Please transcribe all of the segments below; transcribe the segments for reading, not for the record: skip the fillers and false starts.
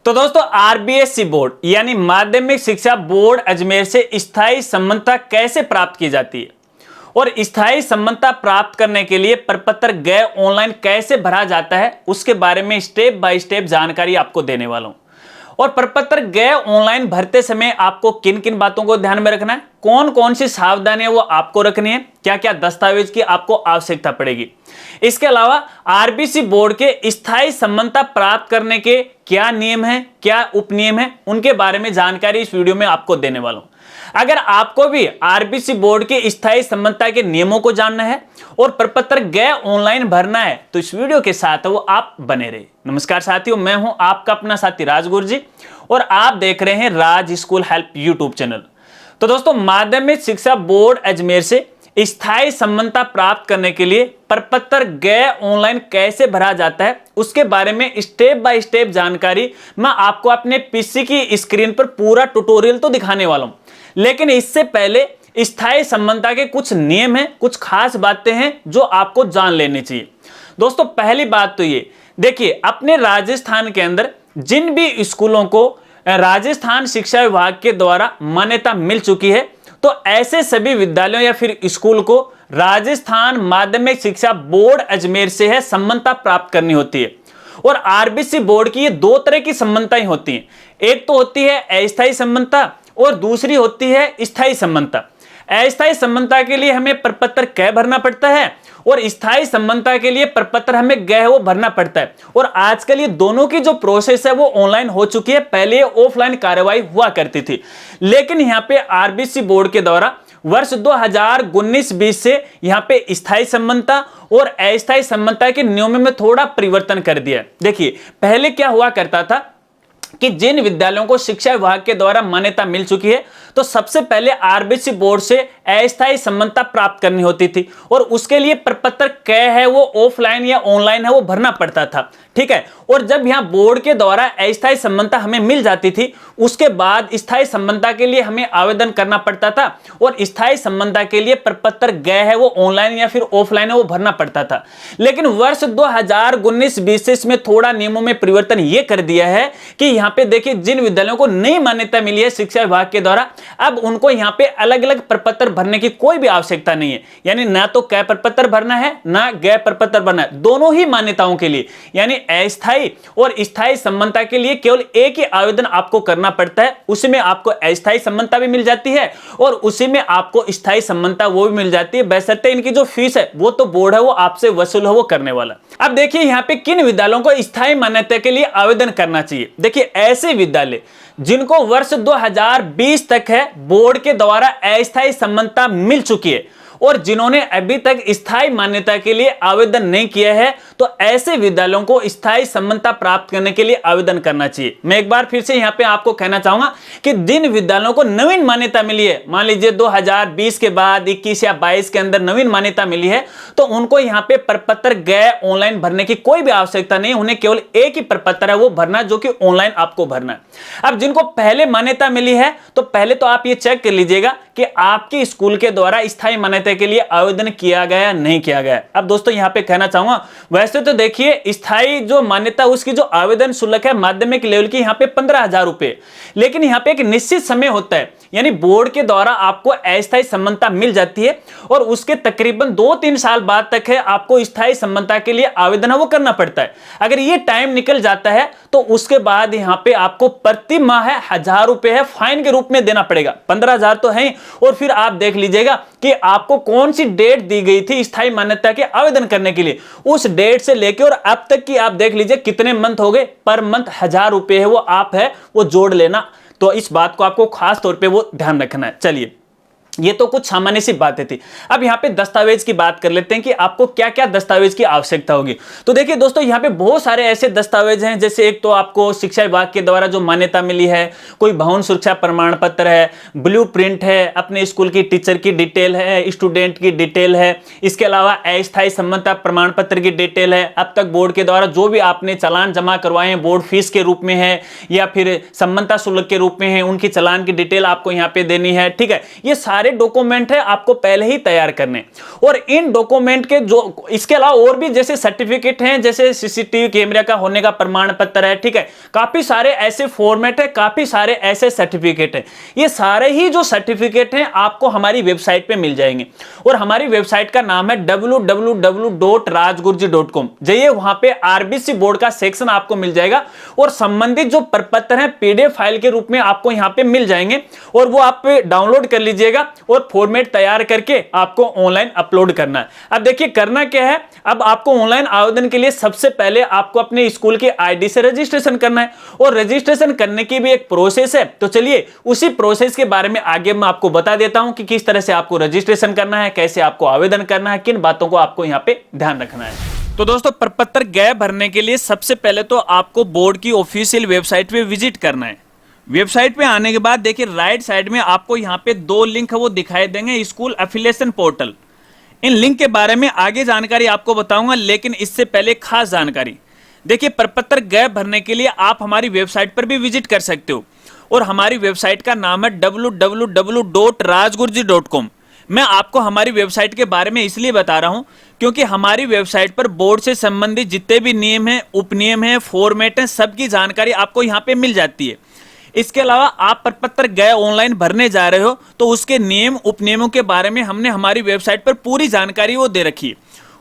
तो दोस्तों RBSC board यानी माध्यमिक शिक्षा बोर्ड अजमेर से स्थायी संबद्धता कैसे प्राप्त की जाती है और स्थायी संबद्धता प्राप्त करने के लिए प्रपत्र गए ऑनलाइन कैसे भरा जाता है उसके बारे में स्टेप बाय स्टेप जानकारी आपको देने वाला हूं। और प्रपत्र गए ऑनलाइन भरते समय आपको किन किन बातों को ध्यान में रखना है, कौन कौन सी सावधानियां वो आपको रखनी है, क्या क्या दस्तावेज की आपको आवश्यकता पड़ेगी। इसके अलावा आरबीसी बोर्ड के स्थायी संबद्धता प्राप्त करने के क्या नियम हैं, क्या उपनियम हैं, उनके बारे में जानकारी इस वीडियो में आपको देने वाला हूं। अगर आपको भी आरबीसी बोर्ड के स्थायी संबद्धता के नियमों को जानना है और प्रपत्र गए ऑनलाइन भरना है तो इस वीडियो के साथ वो आप बने रहे। नमस्कार साथियों, मैं हूं आपका अपना साथी राजगुरु जी और आप देख रहे हैं राज स्कूल हेल्प यूट्यूब चैनल। तो दोस्तों माध्यमिक शिक्षा बोर्ड अजमेर से स्थायी संबद्धता प्राप्त करने के लिए प्रपत्र गए ऑनलाइन कैसे भरा जाता है उसके बारे में स्टेप बाय स्टेप जानकारी मैं आपको अपने पीसी की स्क्रीन पर पूरा ट्यूटोरियल तो दिखाने वाला हूं। लेकिन इससे पहले स्थायी संबद्धता के कुछ नियम हैं, कुछ खास बातें हैं जो आपको जान लेनी चाहिए। दोस्तों पहली बात तो ये देखिए, अपने राजस्थान के अंदर जिन भी स्कूलों को राजस्थान शिक्षा विभाग के द्वारा मान्यता मिल चुकी है तो ऐसे सभी विद्यालयों या फिर स्कूल को राजस्थान माध्यमिक शिक्षा बोर्ड अजमेर से है संबद्धता प्राप्त करनी होती है। और आरबीसी बोर्ड की ये दो तरह की संबद्धताएं होती हैं, एक तो होती है अस्थायी संबद्धता और दूसरी होती है स्थायी संबद्धता। अस्थायी संबद्धता के लिए हमें प्रपत्र क भरना पड़ता है और स्थायी संबद्धता के लिए प्रपत्र हमें ग वो भरना पड़ता है। और आजकल ये दोनों की जो प्रोसेस है वो ऑनलाइन हो चुकी है, पहले ये ऑफलाइन कार्यवाही हुआ करती थी। लेकिन यहाँ पे आरबीसी बोर्ड के द्वारा वर्ष 2019-20 से यहाँ पे स्थायी संबद्धता और अस्थायी संबद्धता के नियमों में थोड़ा परिवर्तन कर दिया। देखिए पहले क्या हुआ करता था कि जिन विद्यालयों को शिक्षा विभाग के द्वारा मान्यता मिल चुकी है तो सबसे पहले आरबीसी बोर्ड से अस्थायी संबद्धता प्राप्त करनी होती थी और उसके लिए प्रपत्र क है वो ऑफलाइन या ऑनलाइन है वो भरना पड़ता था, ठीक है। और जब यहाँ बोर्ड के द्वारा अस्थायी संबद्धता हमें मिल जाती थी उसके बाद स्थायी संबद्धता के लिए हमें आवेदन करना पड़ता था और स्थायी संबद्धता के लिए प्रपत्र ग है वो ऑनलाइन या फिर ऑफलाइन है वो भरना पड़ता था। लेकिन वर्ष 2019-20 से इसमें थोड़ा नियमों में परिवर्तन ये कर दिया है कि यहाँ पे देखिए जिन विद्यालयों को नई मान्यता मिली है शिक्षा विभाग के द्वारा अब उनको यहाँ पे अलग अलग प्रपत्र भरने की कोई भी आवश्यकता नहीं है। यानी ना तो क प्रपत्र भरना है ना ग प्रपत्र भरना है, दोनों ही मान्यताओं के लिए यानी अस्थायी और स्थायी संबद्धता के लिए केवल एक ही आवेदन आपको करना पड़ता है। उसी में आपको अस्थायी संबद्धता भी मिल जाती है और उसी में आपको स्थायी संबद्धता वो भी मिल जाती है, बशर्ते इनकी जो फीस है वो तो बोर्ड है वो आपसे वसूल है वो करने वाला। अब देखिए यहाँ पे किन विद्यालयों को स्थायी मान्यता के लिए आवेदन करना चाहिए। देखिए ऐसे विद्यालय जिनको वर्ष 2020 तक है बोर्ड के द्वारा अस्थायी संबद्धता मिल चुकी है और जिन्होंने अभी तक स्थायी मान्यता के लिए आवेदन नहीं किया है तो ऐसे विद्यालयों को स्थायी संबद्धता प्राप्त करने के लिए आवेदन करना चाहिए। मैं एक बार फिर से यहाँ पे आपको कहना चाहूंगा कि जिन विद्यालयों को नवीन मान्यता मिली है, मान लीजिए 2020 के बाद 21 या 22 के अंदर नवीन मान्यता मिली है तो उनको यहाँ पे प्रपत्र गए ऑनलाइन भरने की कोई भी आवश्यकता नहीं, उन्हें केवल एक ही प्रपत्र है वो भरना जो कि ऑनलाइन आपको भरना है। अब जिनको पहले मान्यता मिली है तो पहले तो आप ये चेक कर लीजिएगा कि आपके स्कूल के द्वारा स्थायी मान्यता के लिए आवेदन किया गया नहीं किया गया। अब दोस्तों यहाँ पे कहना चाहूंगा वैसे तो देखिए स्थायी जो मान्यता उसकी जो आवेदन शुल्क है माध्यमिक लेवल की यहाँ पे 15,000 रुपए, लेकिन यहाँ पे एक निश्चित समय होता है यानी बोर्ड के द्वारा आपको अस्थायी संबद्धता मिल जाती है और उसके तकरीबन 2-3 साल बाद तक है आपको स्थायी संबद्धता के लिए आवेदन वो करना पड़ता है। अगर ये टाइम निकल जाता है तो उसके बाद यहाँ पे आपको प्रति माह 1,000 रुपए है फाइन के रूप में देना पड़ेगा। 15,000 तो है और फिर आप देख लीजिएगा कि आपको कौन सी डेट दी गई थी स्थायी मान्यता के आवेदन करने के लिए, उस डेट से लेकर और अब तक की आप देख लीजिए कितने मंथ हो गए, पर मंथ 1,000 रुपए है वो आप है वो जोड़ लेना। तो इस बात को आपको खास तौर पे वो ध्यान रखना है। चलिए ये तो कुछ सामान्य सी बातें थी। अब यहाँ पे दस्तावेज की बात कर लेते हैं कि आपको क्या क्या दस्तावेज की आवश्यकता होगी। तो देखिए दोस्तों यहाँ पे बहुत सारे ऐसे दस्तावेज हैं, जैसे एक तो आपको शिक्षा विभाग के द्वारा जो मान्यता मिली है, कोई भवन सुरक्षा प्रमाण पत्र है, ब्लूप्रिंट है, अपने स्कूल की टीचर की डिटेल है, स्टूडेंट की डिटेल है, इसके अलावा अस्थायी संबद्धता प्रमाण पत्र की डिटेल है, अब तक बोर्ड के द्वारा जो भी आपने चालान जमा करवाए हैं बोर्ड फीस के रूप में है या फिर संबद्धता शुल्क के रूप में है, उनकी चालान की डिटेल आपको यहाँ पे देनी है, ठीक है। ये सारे डॉक्यूमेंट है आपको पहले ही तैयार करने। और इन डॉक्यूमेंट के जो इसके अलावा और भी जैसे सर्टिफिकेट हैं, जैसे सीसीटीवी कैमरे का होने का प्रमाण पत्र है, ठीक है, काफी सारे ऐसे फॉर्मेट है, काफी सारे ऐसे सर्टिफिकेट है। ये सारे ही जो सर्टिफिकेट हैं आपको हमारी वेबसाइट पे मिल जाएंगे। और हमारी वेबसाइट का नाम है www.rajgurji.com। जाइए, वहां पे आरबीसी बोर्ड का सेक्शन आपको मिल जाएगा और संबंधित जो प्रपत्र हैं पीडीएफ फाइल के रूप में आपको यहां पे मिल जाएंगे और वो आप डाउनलोड कर लीजिएगा और फॉर्मेट तैयार करके आपको ऑनलाइन अपलोड करना है। अब देखिए करना क्या है, अब आपको ऑनलाइन आवेदन के लिए सबसे पहले आपको अपने स्कूल के आईडी से रजिस्ट्रेशन करना है और रजिस्ट्रेशन करने की भी एक प्रोसेस है। तो चलिए उसी प्रोसेस के बारे में आगे मैं आपको बता देता हूं कि किस तरह से आपको रजिस्ट्रेशन करना है, कैसे आपको आवेदन करना है, किन बातों को आपको यहां पे ध्यान रखना है। तो दोस्तों, प्रपत्र गैप भरने के लिए सबसे पहले तो आपको बोर्ड की ऑफिशियल वेबसाइट पे विजिट करना है। वेबसाइट पे आने के बाद देखिए राइट साइड में आपको यहाँ पे 2 लिंक है वो दिखाई देंगे, स्कूल एफिलिएशन पोर्टल। इन लिंक के बारे में आगे जानकारी आपको बताऊंगा, लेकिन इससे पहले खास जानकारी देखिए, प्रपत्र गैप भरने के लिए आप हमारी वेबसाइट पर भी विजिट कर सकते हो और हमारी वेबसाइट का नाम है www.rajgurji.com। मैं आपको हमारी वेबसाइट के बारे में इसलिए बता रहा हूं क्योंकि हमारी वेबसाइट पर बोर्ड से संबंधित जितने भी नियम हैं, उपनियम हैं, फॉर्मेट हैं, सबकी जानकारी आपको यहां पे मिल जाती है। इसके अलावा आप प्रपत्र गए ऑनलाइन भरने जा रहे हो तो उसके नियम उपनियमों के बारे में हमने हमारी वेबसाइट पर पूरी जानकारी वो दे रखी है।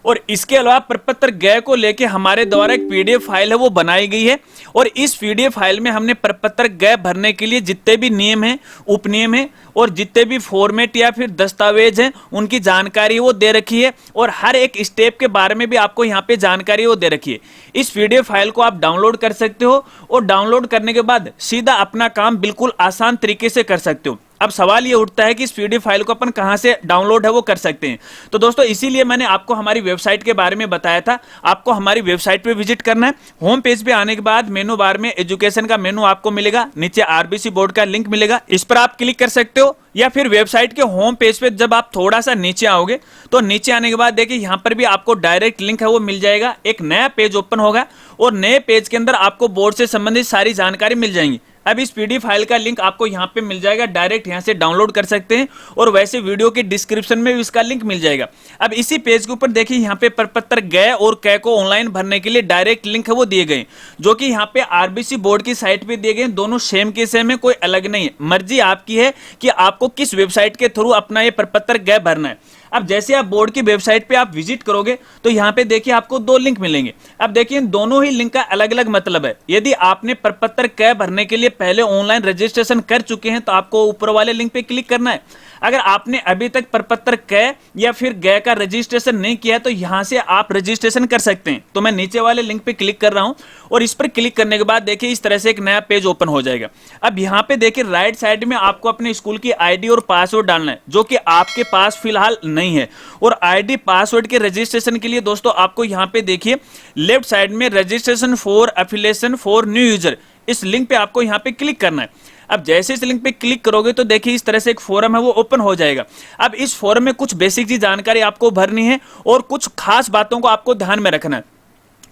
और इसके अलावा प्रपत्र गए को लेके हमारे द्वारा एक पीडीएफ फाइल है वो बनाई गई है और इस पीडीएफ फाइल में हमने प्रपत्र गए भरने के लिए जितने भी नियम हैं, उपनियम हैं और जितने भी फॉर्मेट या फिर दस्तावेज हैं उनकी जानकारी वो दे रखी है और हर एक स्टेप के बारे में भी आपको यहाँ पे जानकारी वो दे रखी है। इस पीडीएफ फाइल को आप डाउनलोड कर सकते हो और डाउनलोड करने के बाद सीधा अपना काम बिल्कुल आसान तरीके से कर सकते हो। अब सवाल ये उठता है कि इस पीडीएफ फाइल को अपन कहां से डाउनलोड है वो कर सकते हैं। तो दोस्तों, इसीलिए मैंने आपको हमारी वेबसाइट के बारे में बताया था। आपको हमारी वेबसाइट पे विजिट करना है। होम पेज पे आने के बाद मेनू बार में एजुकेशन का मेनू आपको मिलेगा, नीचे आरबीसी बोर्ड का लिंक मिलेगा, इस पर आप क्लिक कर सकते हो। या फिर वेबसाइट के होम पेज पे जब आप थोड़ा सा नीचे आओगे तो नीचे आने के बाद देखिए यहाँ पर भी आपको डायरेक्ट लिंक है वो मिल जाएगा। एक नया पेज ओपन होगा और नए पेज के अंदर आपको बोर्ड से संबंधित सारी जानकारी मिल जाएंगी। अब इस पीडीएफ फाइल का लिंक आपको यहाँ पे मिल जाएगा, डायरेक्ट यहाँ से डाउनलोड कर सकते हैं और वैसे वीडियो के डिस्क्रिप्शन में भी इसका लिंक मिल जाएगा। अब इसी पेज के ऊपर देखिए यहाँ पे प्रपत्र गए और कै को ऑनलाइन भरने के लिए डायरेक्ट लिंक है वो दिए गए, जो कि यहाँ पे आरबीसी बोर्ड की साइट पे दिए गए। दोनों सेम के सेम है, कोई अलग नहीं है। मर्जी आपकी है कि आपको किस वेबसाइट के थ्रू अपना ये प्रपत्र गए भरना है। अब जैसे आप बोर्ड की वेबसाइट पे आप विजिट करोगे तो यहाँ पे देखिए आपको 2 लिंक मिलेंगे। अब देखिए दोनों ही लिंक का अलग अलग मतलब है। यदि आपने प्रपत्र कै भरने के लिए पहले ऑनलाइन रजिस्ट्रेशन कर चुके हैं तो आपको ऊपर वाले लिंक पे क्लिक करना है। अगर आपने अभी तक प्रपत्र कै या फिर गए का रजिस्ट्रेशन नहीं किया है तो यहाँ से आप रजिस्ट्रेशन कर सकते हैं। तो मैं नीचे वाले लिंक पे क्लिक कर रहा हूँ और इस पर क्लिक करने के बाद देखिए इस तरह से एक नया पेज ओपन हो जाएगा। अब यहाँ पे देखिए राइट साइड में आपको अपने स्कूल की आईडी और पासवर्ड डालना है, जो कि आपके पास फिलहाल नहीं है। और आईडी पासवर्ड के रजिस्ट्रेशन के लिए दोस्तों आपको यहाँ पे देखिए लेफ्ट साइड में registration for affiliation for new user, इस लिंक पे आपको यहाँ पे क्लिक करना है। अब जैसे इस लिंक पे क्लिक करोगे तो देखिए इस तरह से एक फॉर्म है वो ओपन हो जाएगा। अब इस फॉर्म में कुछ बेसिक सी जानकारी आपको भरनी है और कुछ खास बातों को आपको ध्यान में रखना है।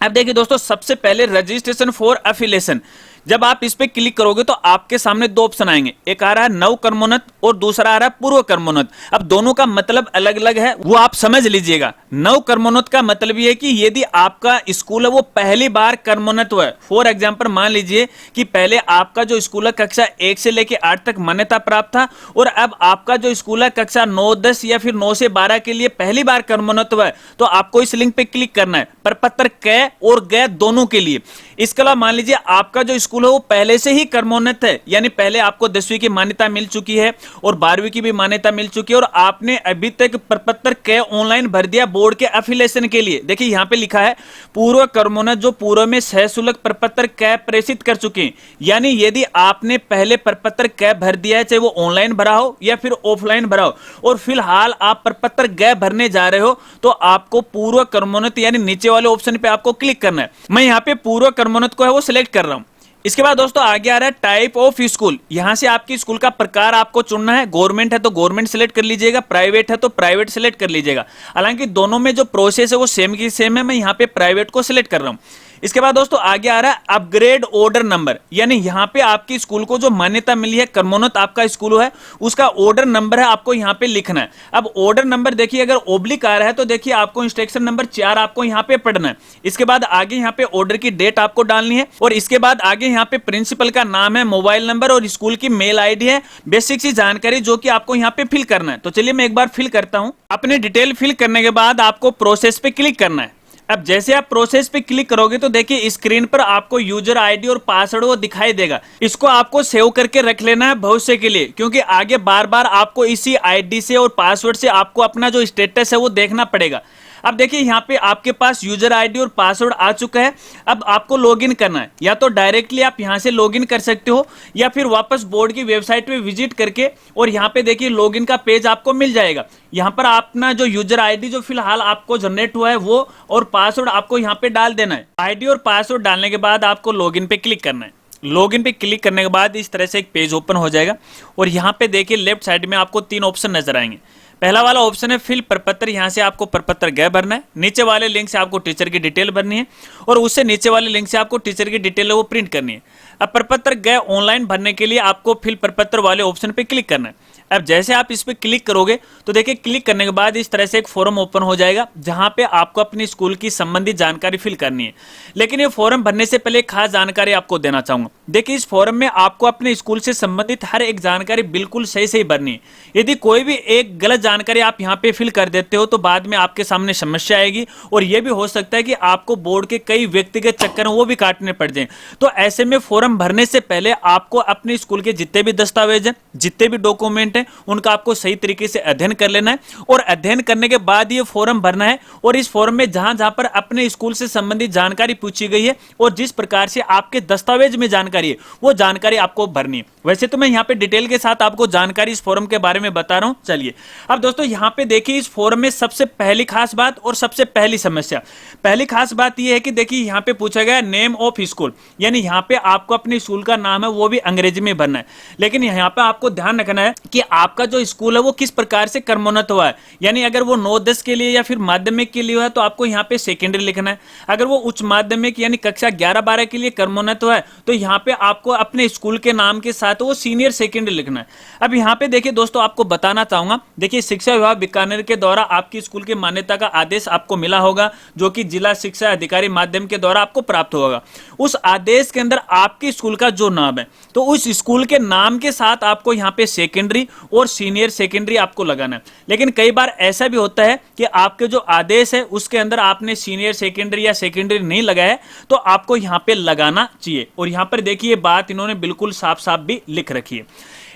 अब देखिए दोस्तों, सबसे पहले रजिस्ट्रेशन फॉर एफिलिएशन, जब आप इस पे क्लिक करोगे तो आपके सामने 2 ऑप्शन आएंगे, एक आ रहा है नव कर्मोन्नत और दूसरा आ रहा है पूर्व कर्मोन्नत। अब दोनों का मतलब अलग अलग है, वो आप समझ लीजिएगा। नव कर्मोन्नत का मतलब ये है कि यदि आपका स्कूल है वो पहली बार कर्मोन्नत हुआ है। फॉर एग्जाम्पल मान लीजिए कि पहले आपका जो स्कूल है कक्षा 1 से लेकर 8 तक मान्यता प्राप्त था और अब आपका जो स्कूल है कक्षा 9, 10 या फिर 9 से 12 के लिए पहली बार कर्मोन्नत हुआ है, तो आपको इस लिंक पे क्लिक करना है, प्रपत्र कै और गए दोनों के लिए। इसके अलावा मान लीजिए आपका जो स्कूल है वो पहले से ही कर्मोन्नत है, यानी पहले आपको 10वीं की मान्यता मिल चुकी है और 12वीं की भी मान्यता मिल चुकी है और आपने अभी तक प्रपत्र कै ऑनलाइन भर दिया बोर्ड के एफिलिएशन के लिए। देखिए यहाँ पे लिखा है पूर्व कर्मोन्नत जो पूर्व में सशुल्क प्रपत्र कै प्रेषित कर चुके हैं, यानी यदि आपने पहले प्रपत्र कै भर दिया है, चाहे वो ऑनलाइन भरा हो या फिर ऑफलाइन भरा हो, और फिलहाल आप प्रपत्र गै भरने जा रहे हो, तो आपको पूर्व कर्मोन्नत यानी नीचे वाले ऑप्शन पे आपको क्लिक करना है। मैं यहाँ पे पूर्व कर्मोन्नत को है वो सिलेक्ट कर रहा हूँ। इसके बाद दोस्तों आगे आ रहा है टाइप ऑफ स्कूल। यहां से आपकी स्कूल का प्रकार आपको चुनना है। गवर्नमेंट है तो गवर्नमेंट सिलेक्ट कर लीजिएगा, प्राइवेट है तो प्राइवेट सिलेक्ट कर लीजिएगा। हालांकि दोनों में जो प्रोसेस है वो सेम की सेम है। मैं यहाँ पे प्राइवेट को सिलेक्ट कर रहा हूँ। इसके बाद दोस्तों आगे आ रहा है अपग्रेड ऑर्डर नंबर, यानी यहाँ पे आपकी स्कूल को जो मान्यता मिली है, क्रमोन्नत आपका स्कूल है, उसका ऑर्डर नंबर है आपको यहाँ पे लिखना है। अब ऑर्डर नंबर देखिए अगर ओब्लिक आ रहा है तो देखिए आपको इंस्ट्रक्शन नंबर 4 आपको यहाँ पे पढ़ना है। इसके बाद आगे यहाँ पे ऑर्डर की डेट आपको डालनी है और इसके बाद आगे यहाँ पे प्रिंसिपल का नाम है, मोबाइल नंबर और स्कूल की मेल आईडी है, बेसिक सी जानकारी जो कि आपको यहाँ पे फिल करना है। तो चलिए मैं एक बार फिल करता हूँ। अपनी डिटेल फिल करने के बाद आपको प्रोसेस पे क्लिक करना है। अब जैसे आप प्रोसेस पे क्लिक करोगे तो देखिए स्क्रीन पर आपको यूजर आईडी और पासवर्ड वो दिखाई देगा। इसको आपको सेव करके रख लेना है भविष्य के लिए, क्योंकि आगे बार बार आपको इसी आईडी से और पासवर्ड से आपको अपना जो स्टेटस है वो देखना पड़ेगा। अब देखिए यहाँ पे आपके पास यूजर आईडी और पासवर्ड आ चुका है। अब आपको लॉगिन करना है, या तो डायरेक्टली आप यहाँ से लॉगिन कर सकते हो या फिर वापस बोर्ड की वेबसाइट पे विजिट करके और यहाँ पे देखिए लॉगिन का पेज आपको मिल जाएगा। यहाँ पर अपना जो यूजर आईडी जो फिलहाल आपको जनरेट हुआ है वो और पासवर्ड आपको यहाँ पे डाल देना है। आईडी और पासवर्ड डालने के बाद आपको लॉगिन पे क्लिक करना है। लॉगिन पे क्लिक करने के बाद इस तरह से एक पेज ओपन हो जाएगा और यहाँ पे देखिए लेफ्ट साइड में आपको 3 ऑप्शन नजर आएंगे। पहला वाला ऑप्शन है फिल प्रपत्र, यहाँ से आपको प्रपत्र गए भरना है। नीचे वाले लिंक से आपको टीचर की डिटेल भरनी है और उससे नीचे वाले लिंक से आपको टीचर की डिटेल है वो प्रिंट करनी है। अब प्रपत्र गए ऑनलाइन भरने के लिए आपको फिल प्रपत्र वाले ऑप्शन पे क्लिक करना है। अब जैसे आप इस पे क्लिक करोगे तो देखिए क्लिक करने के बाद इस तरह से एक फॉर्म ओपन हो जाएगा जहां पे आपको अपनी स्कूल की संबंधित जानकारी फिल करनी है। लेकिन ये फॉर्म भरने से पहले एक खास जानकारी आपको देना चाहूंगा। देखिए इस फॉर्म में आपको अपने स्कूल से संबंधित हर एक जानकारी बिल्कुल सही सही भरनी है। यदि कोई भी एक गलत जानकारी आप यहाँ पे फिल कर देते हो तो बाद में आपके सामने समस्या आएगी और यह भी हो सकता है कि आपको बोर्ड के कई व्यक्तिगत चक्कर वो भी काटने पड़ जाए। तो ऐसे में फॉर्म भरने से पहले आपको अपने स्कूल के जितने भी दस्तावेज हैं, जितने भी डॉक्यूमेंट हैं, उनका आपको सही तरीके से अध्ययन कर लेना है और अध्ययन करने के बाद ये फॉर्म भरना है। और इस फॉर्म में जहां जहां पर अपने स्कूल से संबंधित जानकारी पूछी गई है और जिस प्रकार से आपके दस्तावेज में जानकारी है वो जानकारी आपको भरनी है। वैसे तो मैं यहाँ पे डिटेल के साथ आपको जानकारी इस फॉर्म के बारे में बता रहा हूं। चलिए अब दोस्तों यहाँ पे देखिए इस फॉर्म में सबसे पहली खास बात और सबसे पहली समस्या, पहली खास बात यह है कि देखिए यहाँ पे पूछा गया नेम ऑफ स्कूल, यानी यहाँ पे आपको अपने स्कूल का नाम है वो भी अंग्रेजी में भरना है। लेकिन यहाँ पे आपको ध्यान रखना है कि आपका जो स्कूल है वो किस प्रकार से क्रमोन्नत हुआ है, यानी अगर वो 9-10 के लिए या फिर माध्यमिक के लिए हुआ है तो आपको यहाँ पे सेकेंडरी लिखना है। अगर वो उच्च माध्यमिक यानी कक्षा 11-12 के लिए क्रमोन्नत हुआ है तो यहाँ पे आपको अपने स्कूल के नाम के साथ वो सीनियर सेकेंडरी लिखना है। अब यहाँ पे देखिए दोस्तों आपको बताना चाहूंगा, देखिए शिक्षा विभाग बीकानेर के द्वारा आपकी स्कूल की मान्यता का आदेश आपको मिला होगा जो कि जिला शिक्षा अधिकारी माध्यम के द्वारा आपको प्राप्त होगा। उस आदेश के अंदर आपके स्कूल का जो नाम है तो उस स्कूल के नाम के साथ आपको यहाँ पे सेकेंडरी और सीनियर सेकेंडरी आपको लगाना है। लेकिन कई बार ऐसा भी होता है कि आपके जो आदेश है उसके अंदर आपने सीनियर सेकेंडरी या सेकेंडरी नहीं लगाया है तो आपको यहाँ पे लगाना चाहिए। और यहाँ पर देखिए बात इन्होंने बिल्कुल साफ साफ भी लिख रखी है।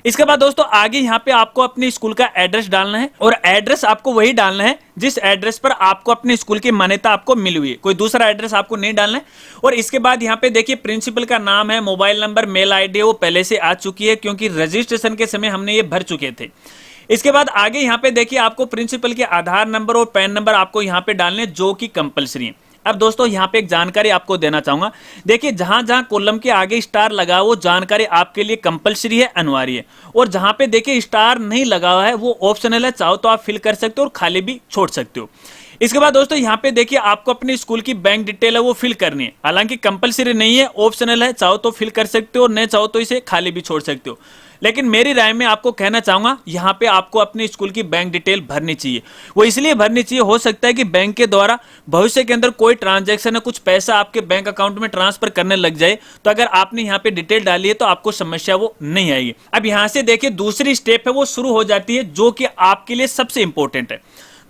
इसके बाद दोस्तों आगे यहाँ पे आपको अपने स्कूल का एड्रेस डालना है और एड्रेस आपको वही डालना है जिस एड्रेस पर आपको अपने स्कूल की मान्यता आपको मिली हुई है, कोई दूसरा एड्रेस आपको नहीं डालना है। और इसके बाद यहाँ पे देखिए प्रिंसिपल का नाम है, मोबाइल नंबर, मेल आईडी वो पहले से आ चुकी है क्योंकि रजिस्ट्रेशन के समय हमने ये भर चुके थे। इसके बाद आगे यहाँ पे देखिए आपको प्रिंसिपल के आधार नंबर और पैन नंबर आपको यहाँ पे डालने जो कि कंपलसरी है। अब दोस्तों यहाँ पे एक जानकारी आपको देना चाहूंगा, देखिए जहां जहां कॉलम के आगे स्टार लगा वो जानकारी आपके लिए कंपलसरी है, अनिवार्य है। और जहां पे देखिए स्टार नहीं लगा हुआ है वो ऑप्शनल है, चाहो तो आप फिल कर सकते हो और खाली भी छोड़ सकते हो। इसके बाद दोस्तों यहाँ पे देखिए आपको अपनी स्कूल की बैंक डिटेल है वो फिल करनी है, हालांकि कंपलसरी नहीं है, ऑप्शनल है, चाहो तो फिल कर सकते हो और नहीं चाहो तो इसे खाली भी छोड़ सकते हो। लेकिन मेरी राय में आपको कहना चाहूंगा यहाँ पे आपको अपनी स्कूल की बैंक डिटेल भरनी चाहिए। वो इसलिए भरनी चाहिए, हो सकता है कि बैंक के द्वारा भविष्य के अंदर कोई ट्रांजैक्शन है, कुछ पैसा आपके बैंक अकाउंट में ट्रांसफर करने लग जाए तो अगर आपने यहाँ पे डिटेल डाली है तो आपको समस्या वो नहीं आएगी। अब यहाँ से देखिए दूसरी स्टेप है वो शुरू हो जाती है जो कि आपके लिए सबसे इंपॉर्टेंट है।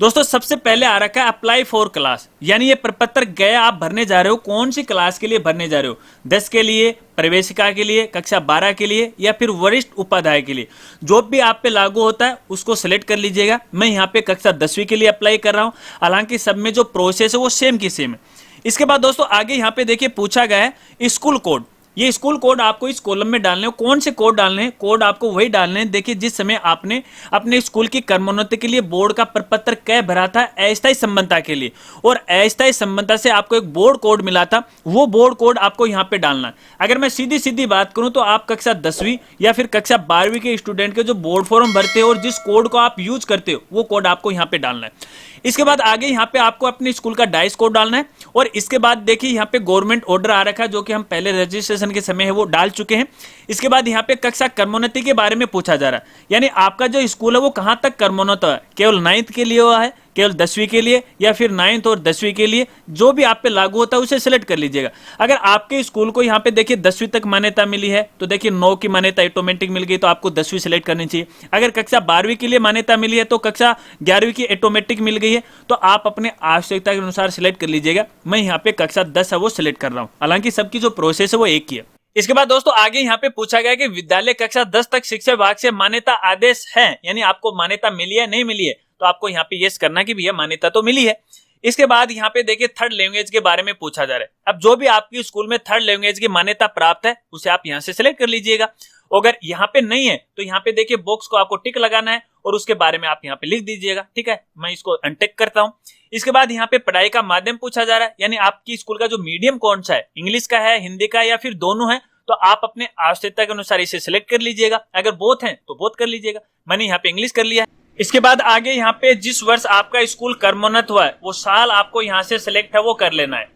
दोस्तों सबसे पहले आ रखा है अप्लाई फॉर क्लास, यानी ये प्रपत्र गए आप भरने जा रहे हो, कौन सी क्लास के लिए भरने जा रहे हो, 10 के लिए, प्रवेशिका के लिए, कक्षा 12 के लिए या फिर वरिष्ठ उपाध्याय के लिए, जो भी आप पे लागू होता है उसको सिलेक्ट कर लीजिएगा। मैं यहाँ पे कक्षा 10वीं के लिए अप्लाई कर रहा हूँ, हालांकि सब में जो प्रोसेस है वो सेम की सेम है। इसके बाद दोस्तों आगे यहाँ पे देखिए पूछा गया है स्कूल कोड, ये स्कूल कोड आपको इस कॉलम में डालने हैं। कौन से कोड डालने हैं? कोड आपको वही डालने हैं देखिए जिस समय आपने अपने स्कूल की क्रमोन्नति के लिए बोर्ड का प्रपत्र क भरा था अस्थायी संबंधता के लिए, और अस्थायी संबंधता से आपको एक बोर्ड कोड मिला था, वो बोर्ड कोड आपको यहाँ पे डालना है। अगर मैं सीधी सीधी बात करूं तो आप कक्षा 10वीं या फिर कक्षा 12वीं के स्टूडेंट के जो बोर्ड फॉर्म भरते हो और जिस कोड को आप यूज करते हो वो कोड आपको यहाँ पे डालना है। इसके बाद आगे यहाँ पे आपको अपने स्कूल का डाइस कोड डालना है, और इसके बाद देखिए यहाँ पे गवर्नमेंट ऑर्डर आ रखा है जो कि हम पहले रजिस्ट्रेशन के समय है वो डाल चुके हैं। इसके बाद यहाँ पे कक्षा क्रमोन्नति के बारे में पूछा जा रहा है, यानी आपका जो स्कूल है वो कहाँ तक क्रमोन्नत है, केवल 9th के लिए हुआ है, केवल 10वीं के लिए, या फिर 9th और 10वीं के लिए, जो भी आप पे लागू होता है उसे सिलेक्ट कर लीजिएगा। अगर आपके स्कूल को यहाँ पे देखिए 10वीं तक मान्यता मिली है तो देखिए 9 की मान्यता ऑटोमेटिक मिल गई तो आपको 10वीं सिलेक्ट करनी चाहिए। अगर कक्षा 12वीं के लिए मान्यता मिली है तो कक्षा 11वीं की ऑटोमेटिक मिल गई है तो आप अपने आवश्यकता के अनुसार सिलेक्ट कर लीजिएगा। मैं यहाँ पे कक्षा 10 है वो सिलेक्ट कर रहा हूँ, हालांकि सबकी जो प्रोसेस है वो एक ही है। इसके बाद दोस्तों आगे यहाँ पे पूछा गया कि विद्यालय कक्षा 10 तक शिक्षा विभाग से मान्यता आदेश है, यानी आपको मान्यता मिली है नहीं मिली है, तो आपको यहाँ पे यस करना कि भैया मान्यता तो मिली है। इसके बाद यहाँ पे देखिए थर्ड लैंग्वेज के बारे में पूछा जा रहा है। अब जो भी आपकी स्कूल में थर्ड लैंग्वेज की मान्यता प्राप्त है उसे आप यहाँ से सिलेक्ट कर लीजिएगा। अगर यहाँ पे नहीं है तो यहाँ पे देखिए बॉक्स को आपको टिक लगाना है और उसके बारे में आप यहाँ पे लिख दीजिएगा। ठीक है, मैं इसको अनटिक करता हूँ। इसके बाद यहाँ पे पढ़ाई का माध्यम पूछा जा रहा है, यानी आपकी स्कूल का जो मीडियम कौन सा है, इंग्लिश का है, हिंदी का, या फिर दोनों है, तो आप अपने आवश्यकता के अनुसार इसे सिलेक्ट कर लीजिएगा। अगर बोथ हैं तो बोथ कर लीजिएगा। मैंने यहाँ पे इंग्लिश कर लिया है। इसके बाद आगे यहाँ पे जिस वर्ष आपका स्कूल क्रमोन्नत हुआ है वो साल आपको यहाँ से सिलेक्ट है वो कर लेना है।